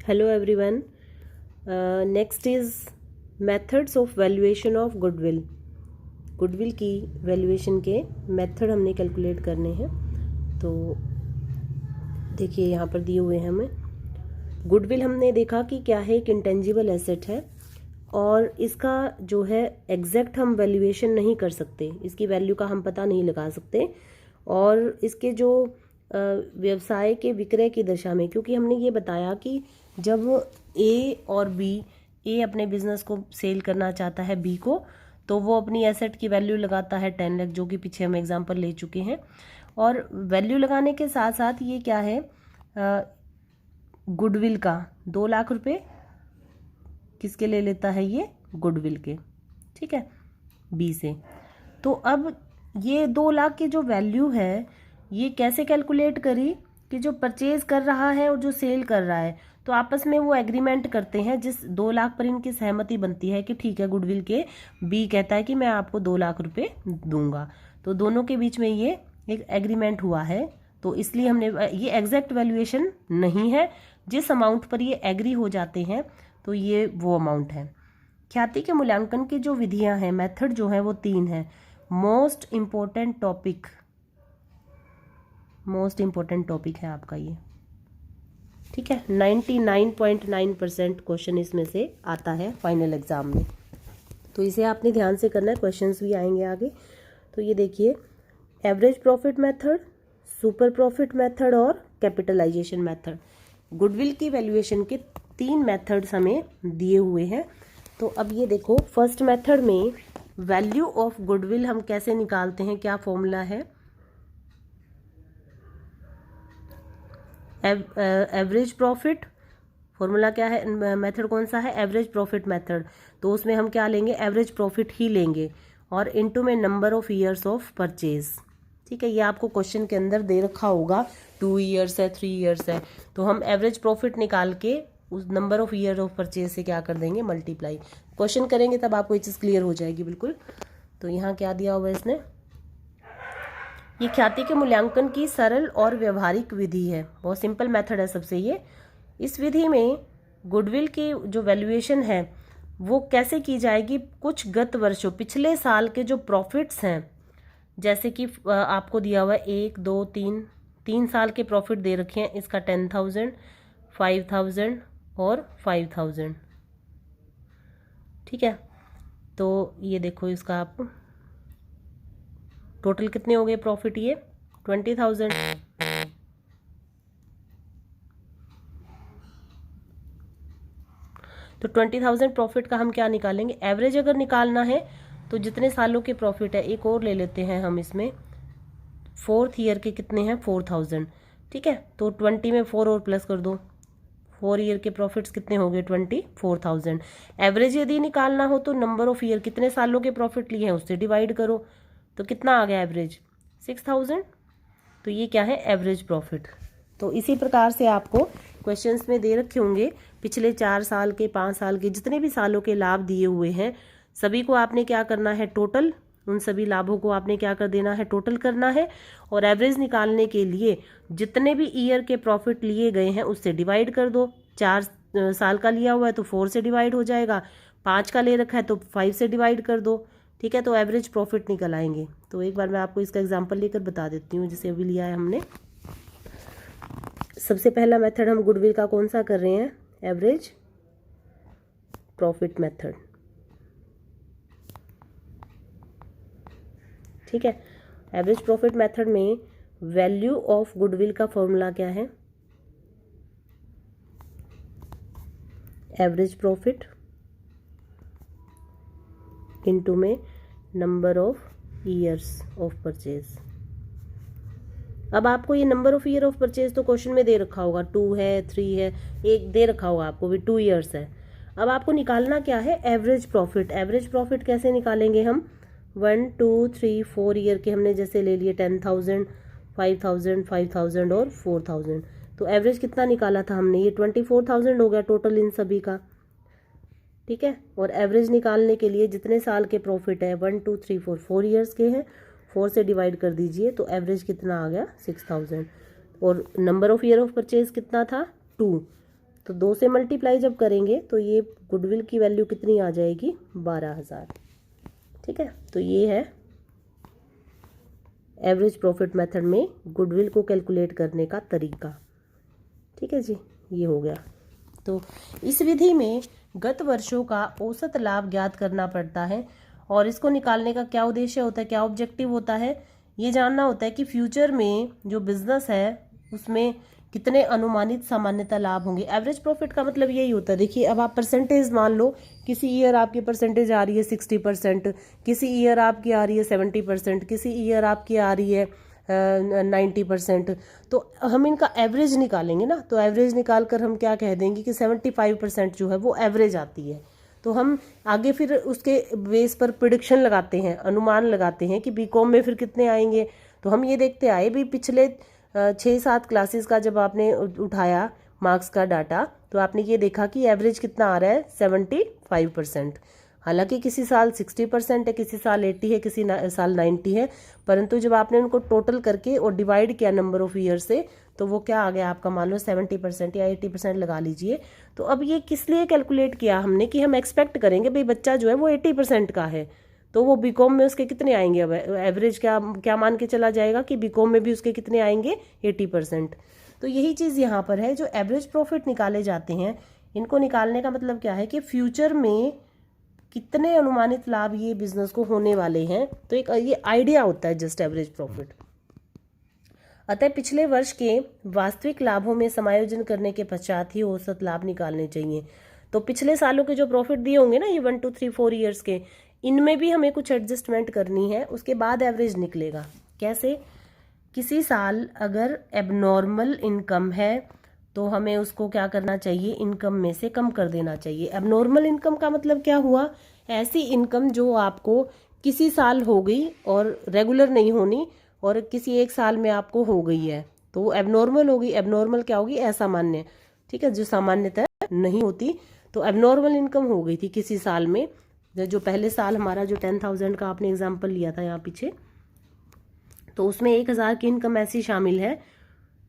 Hello everyone. Next is methods of valuation of goodwill. Goodwill की valuation के method हमने calculate करने हैं। तो देखिए यहाँ पर दिए हुए हैं हमें। गुडविल हमने देखा कि क्या है, एक इंटेंजिबल एसेट है और इसका जो है एग्जैक्ट हम वैल्यूएशन नहीं कर सकते, इसकी वैल्यू का हम पता नहीं लगा सकते। और इसके जो व्यवसाय के विक्रय की दशा में, क्योंकि हमने ये बताया कि जब ए और बी, ए अपने बिजनेस को सेल करना चाहता है बी को, तो वो अपनी एसेट की वैल्यू लगाता है 10 लाख, जो कि पीछे हम एग्जांपल ले चुके हैं। और वैल्यू लगाने के साथ साथ ये क्या है, गुडविल का 2 लाख रुपए किसके ले लेता है, ये गुडविल के, ठीक है, बी से। तो अब ये 2 लाख की जो वैल्यू है ये कैसे कैलकुलेट करी कि जो परचेज कर रहा है और जो सेल कर रहा है, तो आपस में वो एग्रीमेंट करते हैं, जिस 2 लाख पर इनकी सहमति बनती है कि ठीक है, गुडविल के बी कहता है कि मैं आपको 2 लाख रुपए दूंगा। तो दोनों के बीच में ये एक एग्रीमेंट हुआ है। तो इसलिए हमने, ये एग्जैक्ट वैल्यूएशन नहीं है, जिस अमाउंट पर ये एग्री हो जाते हैं तो ये वो अमाउंट है। ख्याति के मूल्यांकन की जो विधियां हैं, मेथड जो है वो 3 है। मोस्ट इम्पोर्टेंट टॉपिक है आपका ये, ठीक है। 99.9% क्वेश्चन इसमें से आता है फाइनल एग्जाम में, तो इसे आपने ध्यान से करना है, क्वेश्चंस भी आएंगे आगे। तो ये देखिए, average profit method, super profit method और कैपिटलाइजेशन मेथड। गुडविल की वैल्यूएशन के 3 मेथड्स हमें दिए हुए हैं। तो अब ये देखो, फर्स्ट मेथड में वैल्यू ऑफ गुडविल हम कैसे निकालते हैं, क्या फॉर्मूला है, एवरेज प्रॉफिट, फॉर्मूला क्या है, मेथड कौन सा है, एवरेज प्रॉफिट मेथड। तो उसमें हम क्या लेंगे, एवरेज प्रॉफिट ही लेंगे, और इनटू में number of years of purchase, ठीक है। ये आपको क्वेश्चन के अंदर दे रखा होगा, 2 ईयर्स है, 3 ईयर्स है, तो हम एवरेज प्रॉफिट निकाल के उस number of year of purchase से क्या कर देंगे, मल्टीप्लाई। क्वेश्चन करेंगे तब आपको ये चीज़ क्लियर हो जाएगी बिल्कुल। तो यहाँ क्या दिया हुआ है इसने, ये ख्याति के मूल्यांकन की सरल और व्यवहारिक विधि है, बहुत सिंपल मेथड है सबसे ये। इस विधि में गुडविल की जो वैल्यूएशन है वो कैसे की जाएगी, कुछ गत वर्षों, पिछले साल के जो प्रॉफिट्स हैं, जैसे कि आपको दिया हुआ है 1, 2, 3 साल के प्रॉफिट दे रखे हैं, इसका 10,000, 5,000 और 5,000, ठीक है। तो ये देखो, इसका आप टोटल कितने हो गए प्रॉफिट, ये 20,000। तो 20,000 प्रॉफिट का हम क्या निकालेंगे, एवरेज अगर निकालना है तो जितने सालों के प्रॉफिट है, एक और ले लेते हैं हम इसमें, 4th ईयर के कितने हैं, 4,000, ठीक है। तो 20 में 4 और प्लस कर दो, 4 ईयर के प्रॉफिट्स कितने हो गए, 24,000। एवरेज यदि निकालना हो तो नंबर ऑफ ईयर, कितने सालों के प्रॉफिट लिए हैं उससे डिवाइड करो, तो कितना आ गया एवरेज, 6,000। तो ये क्या है, एवरेज प्रॉफिट। तो इसी प्रकार से आपको क्वेश्चंस में दे रखे होंगे, पिछले 4 साल के, 5 साल के, जितने भी सालों के लाभ दिए हुए हैं सभी को आपने क्या करना है, टोटल, उन सभी लाभों को आपने क्या कर देना है, टोटल करना है। और एवरेज निकालने के लिए जितने भी ईयर के प्रॉफिट लिए गए हैं उससे डिवाइड कर दो। 4 साल का लिया हुआ है तो 4 से डिवाइड हो जाएगा, 5 का ले रखा है तो 5 से डिवाइड कर दो, ठीक है। तो एवरेज प्रॉफिट निकल आएंगे। तो एक बार मैं आपको इसका एग्जांपल लेकर बता देती हूँ, जिसे अभी लिया है हमने। सबसे पहला मेथड हम गुडविल का कौन सा कर रहे हैं, एवरेज प्रॉफिट मेथड, ठीक है। एवरेज प्रॉफिट मेथड में वैल्यू ऑफ गुडविल का फॉर्मूला क्या है, एवरेज प्रॉफिट इनटू में number of years of purchase. अब आपको ये number of year of purchase तो क्वेश्चन में दे रखा होगा, 2 है, 3 है, एक दे रखा होगा आपको भी, 2 ईयर्स है। अब आपको निकालना क्या है, एवरेज प्रॉफिट। एवरेज प्रॉफिट कैसे निकालेंगे हम, 1, 2, 3, 4 ईयर के हमने जैसे ले लिए, 10,000, 5,000, 5,000 और 4,000। तो एवरेज कितना निकाला था हमने, ये 24,000 हो गया टोटल इन सभी का, ठीक है। और एवरेज निकालने के लिए जितने साल के प्रॉफिट है, 1, 2, 3, 4, 4 ईयर्स के हैं, 4 से डिवाइड कर दीजिए, तो एवरेज कितना आ गया, 6,000। और number of year of purchase कितना था, 2, तो 2 से मल्टीप्लाई जब करेंगे तो ये गुडविल की वैल्यू कितनी आ जाएगी, 12,000। ठीक है, तो ये है एवरेज प्रॉफिट मेथड में गुडविल को कैलकुलेट करने का तरीका। ठीक है जी, ये हो गया। तो इस विधि में गत वर्षों का औसत लाभ ज्ञात करना पड़ता है और इसको निकालने का क्या उद्देश्य होता है, क्या ऑब्जेक्टिव होता है, ये जानना होता है कि फ्यूचर में जो बिजनेस है उसमें कितने अनुमानित सामान्यतः लाभ होंगे। एवरेज प्रॉफिट का मतलब यही होता है। देखिए, अब आप परसेंटेज मान लो, किसी ईयर आपकी परसेंटेज आ रही है 60%, किसी ईयर आपकी आ रही है 70%, किसी ईयर आपकी आ रही है 90%। तो हम इनका एवरेज निकालेंगे ना, तो एवरेज निकाल कर हम क्या कह देंगे कि 75% जो है वो एवरेज आती है। तो हम आगे फिर उसके बेस पर प्रिडिक्शन लगाते हैं, अनुमान लगाते हैं कि बीकॉम में फिर कितने आएंगे। तो हम ये देखते आए भी पिछले 6-7 क्लासेस का जब आपने उठाया मार्क्स का डाटा, तो आपने ये देखा कि एवरेज कितना आ रहा है, 75%। हालांकि किसी साल 60% है, किसी साल 80 है, किसी साल 90 है, परंतु जब आपने उनको टोटल करके और डिवाइड किया नंबर ऑफ ईयर से, तो वो क्या आ गया आपका, मान लो 70% या 80% लगा लीजिए। तो अब ये किस लिए कैलकुलेट किया हमने कि हम एक्सपेक्ट करेंगे भाई बच्चा जो है वो 80% का है, तो वो बीकॉम में उसके कितने आएंगे। अब एवरेज क्या मान के चला जाएगा कि बीकॉम में भी उसके कितने आएंगे, 80%। तो यही चीज़ यहाँ पर है, जो एवरेज प्रॉफिट निकाले जाते हैं, इनको निकालने का मतलब क्या है कि फ्यूचर में कितने अनुमानित लाभ ये बिजनेस को होने वाले हैं। तो एक ये आइडिया होता है जस्ट एवरेज प्रॉफिट। अतः पिछले वर्ष के वास्तविक लाभों में समायोजन करने के पश्चात ही औसत लाभ निकालने चाहिए। तो पिछले सालों के जो प्रॉफिट दिए होंगे ना, ये 1 2 3 4 ईयर्स के, इनमें भी हमें कुछ एडजस्टमेंट करनी है, उसके बाद एवरेज निकलेगा। कैसे, किसी साल अगर एबनॉर्मल इनकम है तो हमें उसको क्या करना चाहिए, इनकम में से कम कर देना चाहिए। एबनॉर्मल इनकम का मतलब क्या हुआ, ऐसी इनकम जो आपको किसी साल हो गई और रेगुलर नहीं होनी, और किसी एक साल में आपको हो गई है, तो वो एबनॉर्मल होगी। एबनॉर्मल क्या होगी, असामान्य। ठीक है, जो सामान्यतः नहीं होती। तो एबनॉर्मल इनकम हो गई थी किसी साल में, जो पहले साल हमारा जो 10,000 का आपने एग्जाम्पल लिया था यहाँ पीछे, तो उसमें 1,000 की इनकम ऐसी शामिल है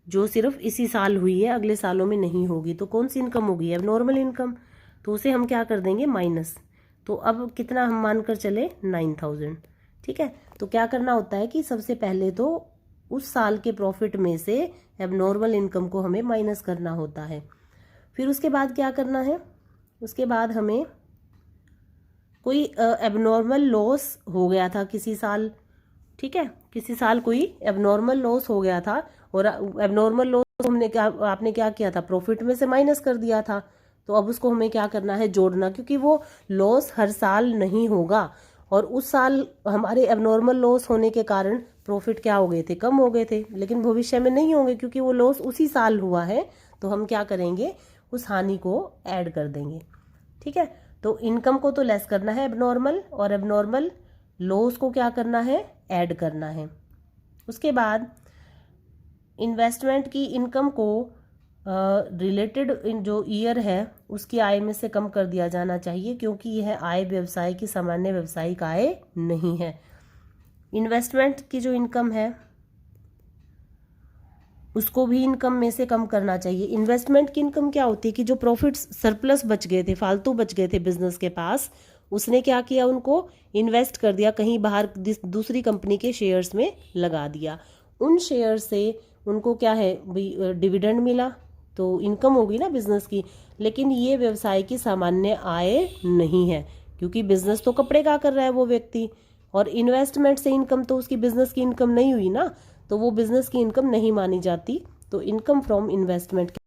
जो सिर्फ इसी साल हुई है, अगले सालों में नहीं होगी। तो कौन सी इनकम होगी, एबनॉर्मल इनकम। तो उसे हम क्या कर देंगे, माइनस। तो अब कितना हम मानकर चले, 9,000। ठीक है, तो क्या करना होता है कि सबसे पहले तो उस साल के प्रॉफिट में से एबनॉर्मल इनकम को हमें माइनस करना होता है। फिर उसके बाद क्या करना है, उसके बाद हमें कोई एबनॉर्मल लॉस हो गया था किसी साल। ठीक है, किसी साल कोई एबनॉर्मल लॉस हो गया था, और एबनॉर्मल लॉस आपने क्या किया था, प्रॉफिट में से माइनस कर दिया था। तो अब उसको हमें क्या करना है, जोड़ना, क्योंकि वो लॉस हर साल नहीं होगा, और उस साल हमारे एबनॉर्मल लॉस होने के कारण प्रॉफिट क्या हो गए थे, कम हो गए थे, लेकिन भविष्य में नहीं होंगे क्योंकि वो लॉस उसी साल हुआ है। तो हम क्या करेंगे, उस हानि को ऐड कर देंगे। ठीक है, तो इनकम को तो लेस करना है एबनॉर्मल, और एबनॉर्मल लॉस को क्या करना है, ऐड करना है। उसके बाद इन्वेस्टमेंट की इनकम को रिलेटेड जो ईयर है उसकी आय में से कम कर दिया जाना चाहिए, क्योंकि यह आय व्यवसाय की सामान्य व्यावसायिक आय नहीं है। इन्वेस्टमेंट की जो इनकम है उसको भी इनकम में से कम करना चाहिए। इन्वेस्टमेंट की इनकम क्या होती है कि जो प्रॉफिट्स सरप्लस बच गए थे, फालतू बच गए थे बिजनेस के पास, उसने क्या किया, उनको इन्वेस्ट कर दिया, कहीं बाहर दूसरी कंपनी के शेयर्स में लगा दिया। उन शेयर से उनको क्या है भाई, डिविडेंड मिला, तो इनकम होगी ना बिजनेस की। लेकिन ये व्यवसाय की सामान्य आय नहीं है, क्योंकि बिजनेस तो कपड़े का कर रहा है वो व्यक्ति, और इन्वेस्टमेंट से इनकम तो उसकी बिजनेस की इनकम नहीं हुई ना, तो वो बिजनेस की इनकम नहीं मानी जाती। तो इनकम फ्रॉम इन्वेस्टमेंट